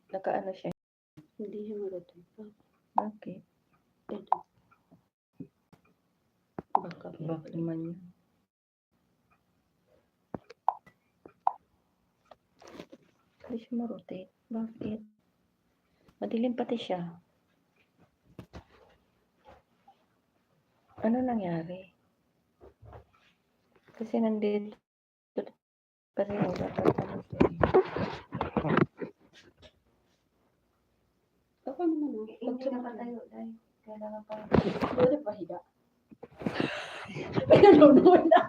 Nakaano siya. Hindi siya marotate. Bakit? Ito. Baka. Bakit naman yun? Hindi siya ma-rotate. Bakit? Madilim pati siya. Ano nangyari? Kasi nandito pa rin yung dapat ano siya. Ako naman ah. Hindi na patayo dahil kailangan pa. Pwede pa higa. Pinalunod na.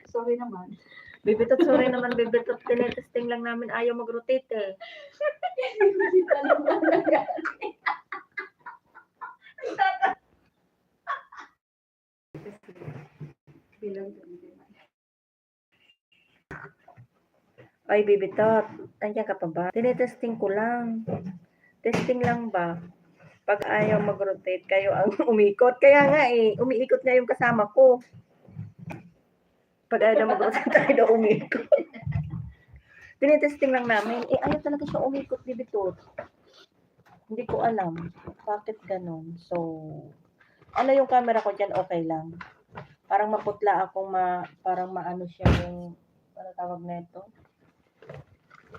Sorry naman. Bibitot, sorry naman, bibitot. Tinetesting lang namin. Ayaw mag-rotate eh. Hindi pa naman nangyari. Bilang Ay, bibitot. Nandiyan ka pa ba? Tinetesting ko lang. Testing lang ba? Pag ayaw mag-rotate, kayo ang umikot. Kaya nga eh, umiikot nga yung kasama ko. Pag ayaw na mag-rotate, tayo na umikot. Tinetesting lang namin. Eh, ayaw talaga siya umikot, bibitot. Hindi ko alam bakit ganun. So, ano yung camera ko dyan, okay lang. Parang maputla akong parang maano siya yung, ano tawag na ito?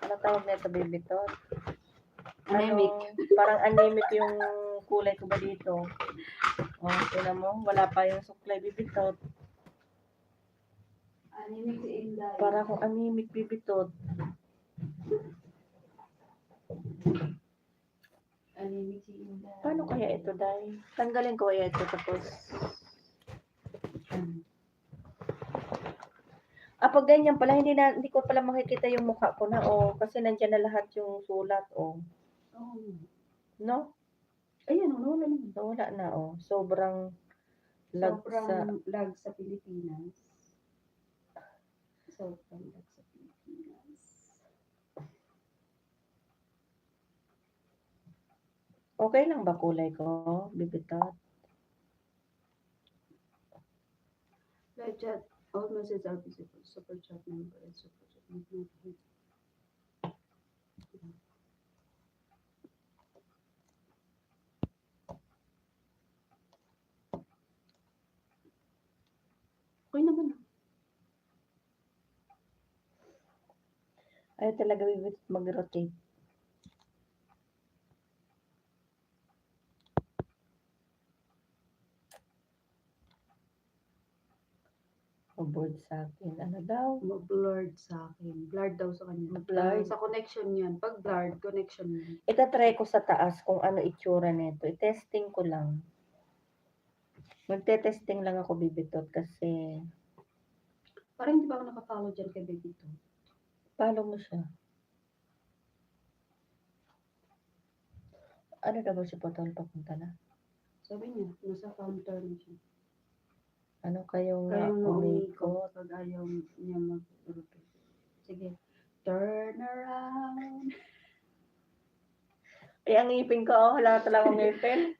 Ano tawag na ito, bibitot? Anemic. Parang anemic yung kulay ko ba dito? Oh, tingnan mo, wala pa yung suklay, bibitot. Anemic si Inday. Para akong anemic, bibitot. Anemic si Inday. Paano kaya ito, Day? Tanggalin ko kaya ito tapos... pag ganyan pala, hindi ko pala makikita yung mukha ko na, oh. Kasi nandyan na lahat yung sulat, oh. Oh. No? Ayan, wala naman. Wala na, oh. Sobrang lag Sobrang lag sa Pilipinas. Sobrang lag sa Pilipinas. Okay lang ba kulay ko, bibitot? Live chat. All messages are visible. Super chat number and super chat number. Okay naman. Ayaw talaga bibitot mag-rotate. Maboard sa akin. Ano daw? Blurred sa akin. Blurred daw sa kanya. Blurred. Sa connection yan. Pag blurred, connection yan. Itatry ko sa taas kung ano itsura nito. I-testing ko lang. Magte-testing lang ako, bibitot, kasi... Parang hindi ba ako nakafollow dyan kay Baby to? Follow mo siya. Ano daw ba si Potol papunta na? Sabi niya, nasa counter na siya. Ano kayo nga Kaya umikot? pag ayaw niya mag-rotate. Sige. Turn around. Eh, ang ngipin ko, oh, wala talaga akong ngipin.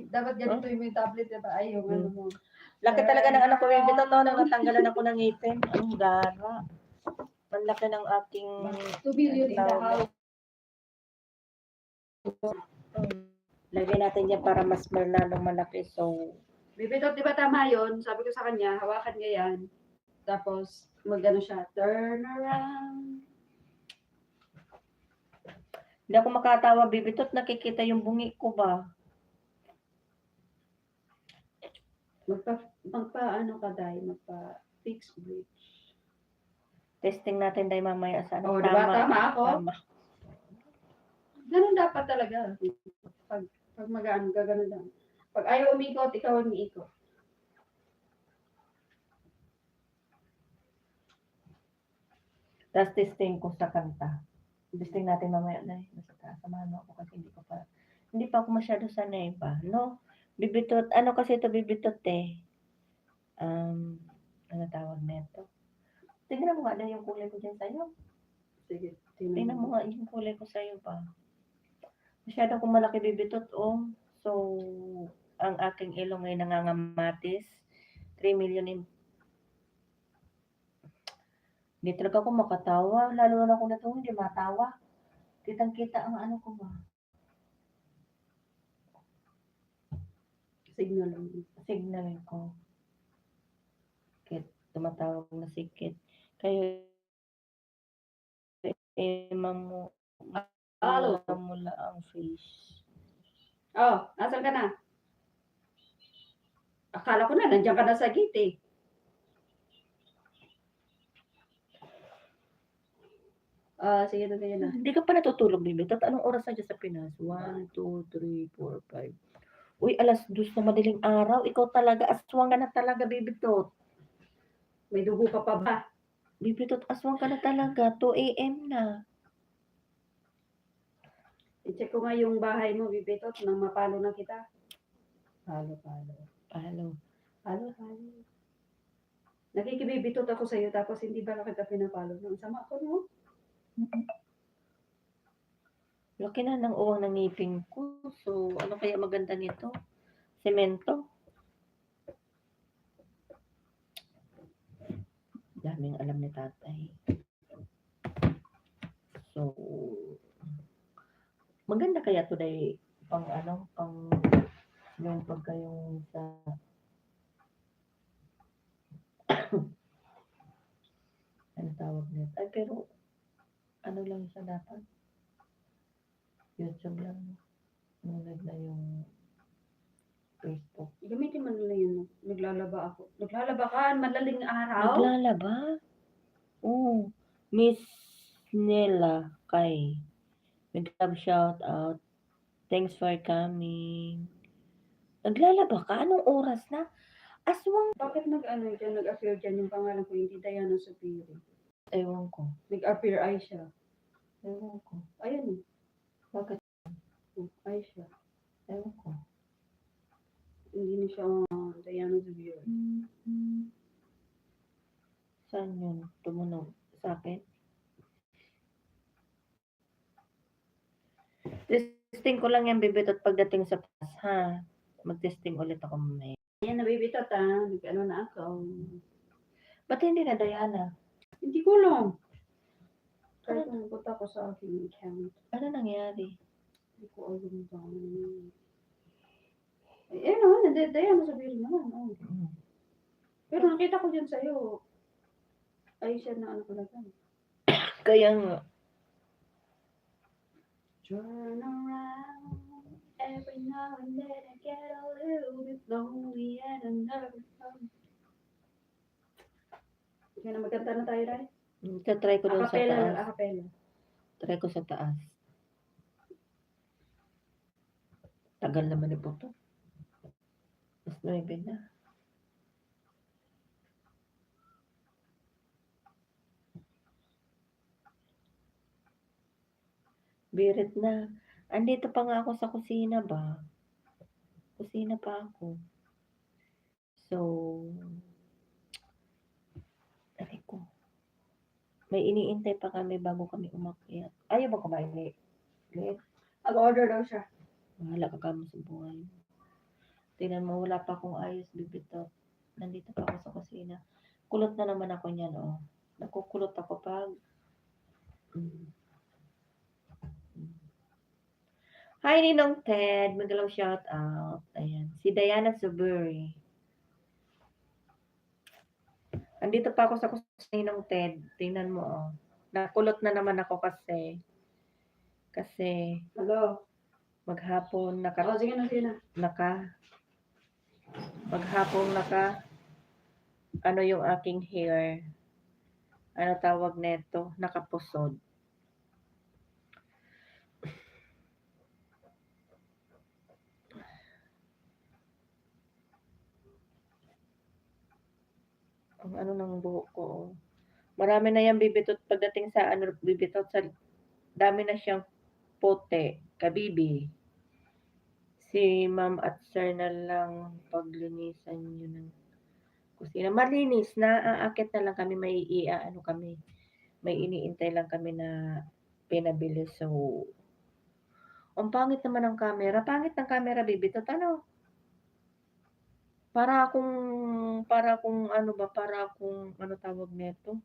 Dapat ganito yung tablet, diba? Ay, yung ano mo. Laki talaga ng anak ko, bibitot, oh, nang natanggalan ako ng ngipin. Ang gara. Ang laki ng aking... 2 billion in the house. Lagyan natin yan para mas lalong malaki. So, Bibitot, di ba tama yun? Sabi ko sa kanya, hawakan niya yan. Tapos, mag-ano siya, turn around. hindi ako makatawa, bibitot, nakikita yung bungi ko ba? Magpa-ano ka, Day? Magpa-fix bridge. Testing natin dahil mamaya sa ano. Oh, diba? Tama ako? Tama. Ganun dapat talaga. Pag mag-ano, gagano lang. Pag ayaw umikot, ikaw ang iikot. Tapos testing ko sa kanta. Testing natin mamaya na. Nasa taas. Samahan mo ako kasi hindi pa ako masyado sanay pa. No? Bibitot. Ano kasi ito bibitot eh? Ano tawag na ito? Tingnan mo nga na yung kulay ko dyan sa'yo. Sige. Tingnan mo nga yung kulay ko sa'yo pa. Masyado akong malaki bibitot, oh. So, ang aking ilong ay nangangamatis. 3 million in... Hindi talaga ako makatawa, lalo na kung natulog hindi matawa. Kitang-kita ang ano ko ba, Signal lang. signal ko. Kit tumatawag na si Kit. Kayo mo Halo. mula ang face. Oh, asan ka na? Akala ko na, nandiyan ka na sa gate eh. Sige na, sige na. Hindi ka pa natutulog, baby. Tot anong oras na dyan sa Pinas? 1, 2, 3, 4, 5. Uy, 2:00 na madaling araw. Ikaw talaga, aswang ka na talaga, baby Tot. May dugo ka pa ba? Baby Tot, aswang ka na talaga. 2 a.m. na. I-check ko nga yung bahay mo, Bibitot, nang mapalo na kita. Palo. Palo. Nakikibibitot ako sa'yo, tapos hindi ba kita pinapalo? Ang sama ko, no? Laki na ng uwang ng ngipin ko. So, ano kaya maganda nito? Semento? Daming alam ni tatay. So, maganda kaya today pang yung pagka yung sa ano tawag nito? Ay, pero ano lang siya dapat? YouTube lang. Nunod na yung Facebook. Gamitin mo nila yun. No? Naglalaba ako. Naglalaba ka, madaling araw? Naglalaba? Oo. Miss Nela Kay. Nag-love shout out. Thanks for coming. Naglalaba ka? Anong oras na? Aswang. Bakit nag-appear dyan yung pangalan ko, hindi Diana Supiri? Ewan ko. Nag-appear Aisha. Ewan ko. Ayun. Bakit? Aisha. Ewan ko. Hindi na siya Diana Supiri. Saan yun? Tumunog sa akin? Testing ko lang yan, bibitot pagdating sa class, ha? Mag-testing ulit ako mamaya. Ayan, nabibitot Nag-ano na ako. Ba't hindi na, Diana? Hindi ko alam. Kahit pumunta ko sa aking account. Ano nangyari? Hindi ko alam ba. Eh, no, Diana Supiri naman. Oh. Pero nakita ko dyan sa'yo. Aisha na ano talaga. Kaya nga. Turn around. Every now and then I get a little bit lonely and I never come. Kaya na magkanta na tayo, Ray? Try ko doon sa taas. Acapella. Try ko sa taas. Tagal naman po to. Mas 9 na. Birit na. Andito pa nga ako sa kusina ba? Kusina pa ako. So, aray ko. May iniintay pa kami bago kami umakyat. Ayaw ba kumain ni Liz? Mag-order daw siya. Mahala ka kamo sa buhay. Tingnan mo, wala pa akong ayos, bibito. Nandito pa ako sa kusina. Kulot na naman ako niyan, oh. Nakukulot ako pag... Hi, Ninong Ted. Magalaw shout out. Ayan. Si Diana Subury. Andito pa ako sa kusina, Ninong Ted. Tingnan mo, oh. Nakulot na naman ako kasi Hello. maghapon Sige na. maghapon ano yung aking hair. Ano tawag neto? Nakapusod. Ang ano ng buhok ko. Oh. Marami na yan bibitot pagdating sa bibitot sa dami na siyang pote, kabibi. Si ma'am at sir na lang paglinisan nyo ng kusina. Malinis na, aakit na lang kami, may iniintay lang kami na pinabili. So, ang pangit naman ng camera. Pangit ng camera, bibitot. Ano? Para akong ano tawag nito?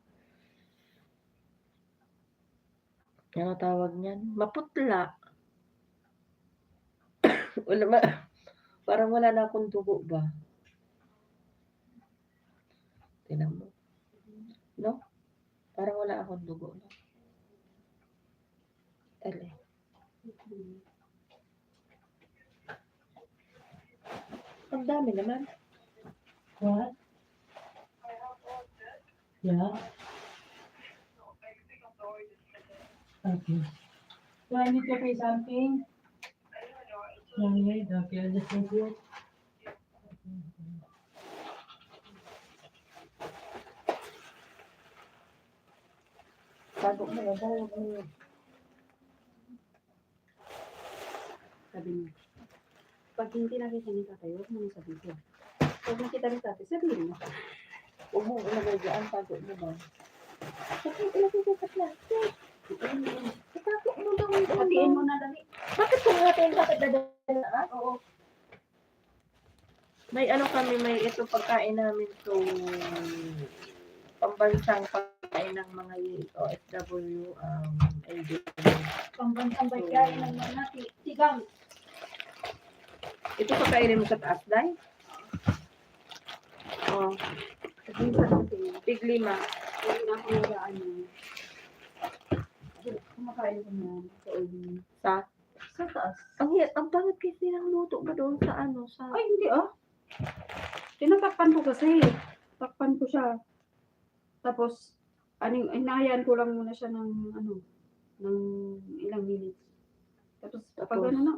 Ano tawag niyan? Maputla. Wala ma parang wala na akong dugo ba? Tingnan mo. No? Parang wala akong dugo, no? Tali. Ang dami naman. What? Yeah. Okay. Do I need to pay something? No need. Okay, I'll just take it. Bago mo na daw. Sabi niya, pag hindi nakita ni tatay, huwag mo na sabihin. Pag nakita ni tatay, sabihin mo. Huwag mo ilagay dyan. Bago mo ba? Bakit ilagay dyan sa plastic? Itago mo daw yung Hatiin mo na dali. Bakit kung natin bakit dadala? Oo. May ano kami, may ito pagkain namin to pambansang pagkain ng mga OFW LGU. Pambansang baykain ng mga tigang. Ito pagkainin mo sa taas, Day? Oh, Sabihin sa natin, tig 5. hindi na ako nagaan niya. Kumakain ko na sa ulo. Sa taas. Ang pangit kasi ng luto ba doon sa ano, sa... Ay, hindi ah. Tinatakpan ko kasi. Takpan ko siya. Tapos, hinahayaan ko lang muna siya ng ng ilang minutes. Tapos, pag Tapos? ano na,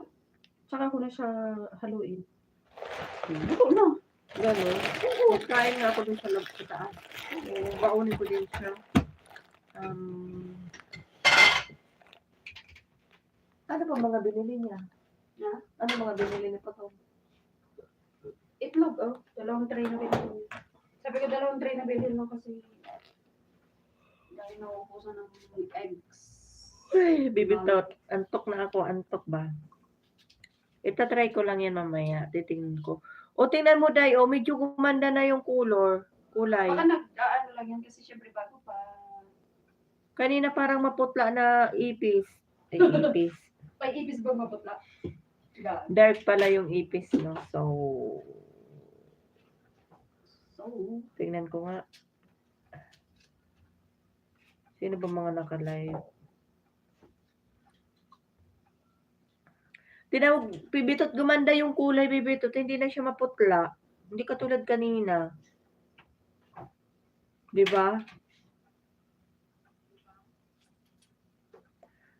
tsaka ko na siya haluin. Ito na. Gano'n. Magkain nga ako doon sa loob sa taas. Baunin ko din siya. Ano ba mga binili niya? Ha? Ano mga binili niya pa to? Itlog, oh. 2 tray na bilhin. Sabi ko 2 tray na bilhin mo kasi dahil nauubusan ng eggs. Ay, bibitot. Antok na ako. Antok ba? Itatry ko lang yan mamaya. Titingnan ko. O, tingnan mo, Day. O, medyo gumanda na yung kulay. Baka nag-ano lang yan kasi syempre bago pa. Kanina parang maputla na ipis. Ay, ipis. May ibis ba maputla? Dark pala yung ipis, no? So, tingnan ko nga. Sino ba mga nakalive? Tinawag, Bibitot, gumanda yung kulay, Bibitot. Hindi na siya maputla. Hindi katulad kanina. Diba?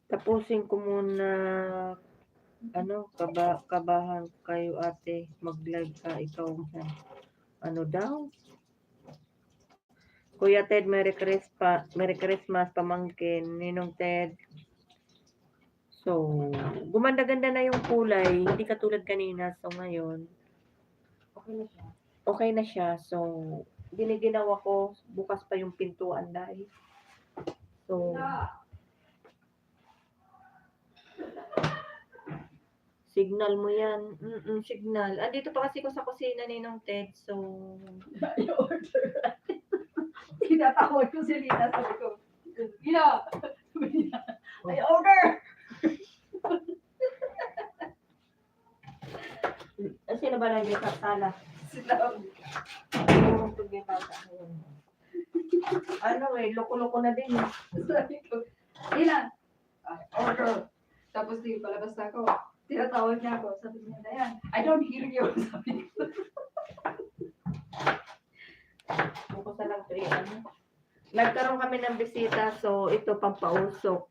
Tapusin ko muna, kabahan kayo ate, mag-live ka, ikaw. Ano daw? Kuya Ted, Merry Christmas, pamangkin, Ninong Ted. So, gumanda-ganda na yung kulay, hindi katulad kanina. So, ngayon, okay na siya. So, giniginawa ko, bukas pa yung pintuan dahil. So, signal mo yan. Signal. Andito pa kasi ko sa kusina ni Ninong Ted. So, I order. Tinatawag ko si Lina, sabi ko, Lina! I order! sino ba na yung sala? Sila. Ano loko-loko na din. Sabi ko, Lina! I order. Tapos di palabas na ako. Tinatawag niya ako. Sabi niya, Dayan, I don't hear you. Sabi ko. Bukas na lang 3. Nagkaroon kami ng bisita. So, ito pampausok.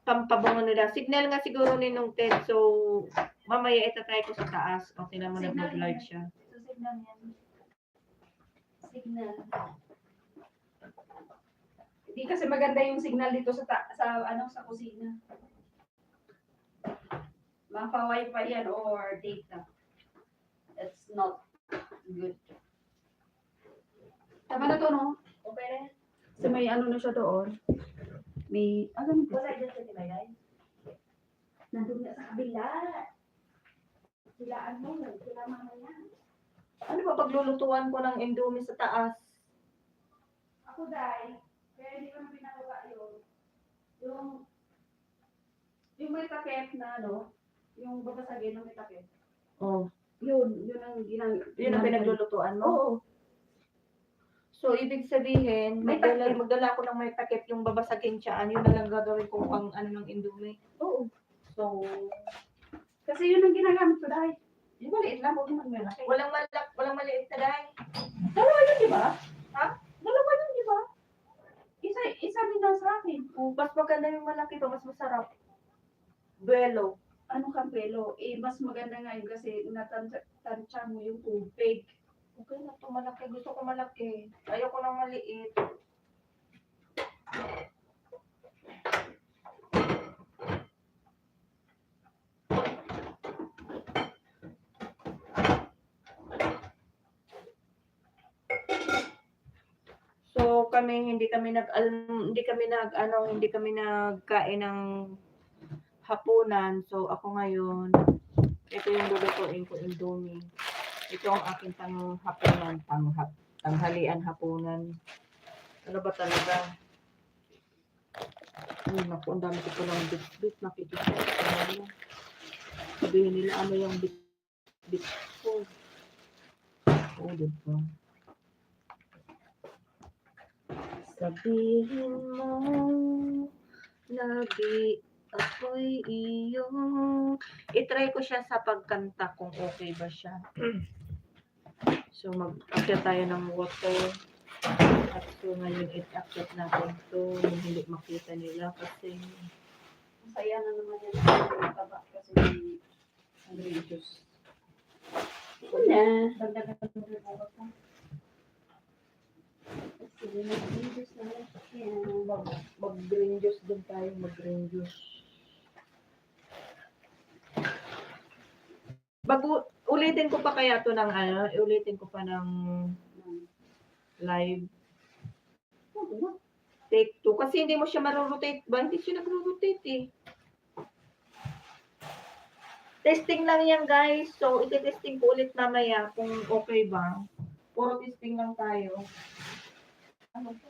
Pampabango nila. Signal nga siguro ni nung Ted. So, mamaya itatry ko sa taas. O, tingnan mo nag-live siya. So, signal yan. Signal. Hindi kasi maganda yung signal dito sa kusina. Mapa-wifi yan or data. It's not good. Tama na to, no? Okay na. Kasi may ano na siya doon. May, Wala dyan sa tinayay. nandun na sa kabila. Sila mamaya. Ano ba paglulutuan ko ng Indomie sa taas? Ako dahil, kaya hindi ko na pinagawa yun. Yung may takip na ano, yung babasagin ng may takip. Oh, Yun ang yun ang pinaglulutuan mo? Oo. So, ibig sabihin, May magdala ko ng may takip yung babasagin siyaan, yun na lang gagawin ko pang ano ng Indomie. Oo. So, Kasi yun ang ginagamit ko dahil. Yung maliit lang, huwag naman malaki. walang maliit na dahil. Dalawa yun, di ba? Ha? Dalawa yun, di ba? Isa din na sa akin. Mas maganda yung malaki to, mas masarap. Duelo. Ano kang pelo? Mas maganda nga yun kasi natansya mo yung tubig. Okay na to, malaki. Gusto ko malaki. Ayoko ng maliit. So kami hindi kami nagkain ng hapunan. So ako ngayon, ito yung lulutuin ko, Indomie. Ito ang aking hapunan, tanghalian hapunan. Ano ba talaga? Ay, naku, ang dami ko palang bit-bit. Nakikita ko sa ano. Sabihin nila, ano yung bit ko. Oo, diba? Sabihin mo, labi ako'y iyong. I-try ko siya sa pagkanta kung okay ba siya. So, mag-akyat tayo ng water. At so, ngayon it-akyat natin to. Hindi makita nila kasi Masaya na naman yan sa taba kasi ano yung juice. Ito na. dagdagan ng bukas na. Kasi yung juice na yan. Mag-green juice din tayo. Mag-green juice. Ulitin ko pa kaya to ng ano? Ulitin ko pa ng live. Take 2. Kasi hindi mo siya marurotate ba? Hindi siya nagro-rotate eh. Testing lang yan guys. So, iti-testing ko ulit mamaya kung okay ba. Puro testing lang tayo. Ano to?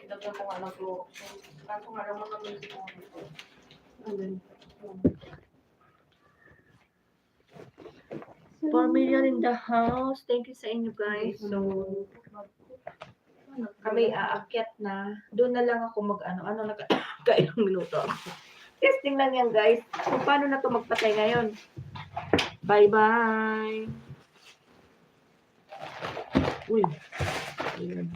Ilagyan ko nga ng Clorox. Kaso nga naman namin ito. Ano? 4 million in the house. Thank you sa inyo guys. So, kami aakyat na. Doon na lang ako mag-ano. Nakailang minuto ako. Testing lang yan guys. Kung paano na to magpatay ngayon. Bye-bye. Uy. Ayan.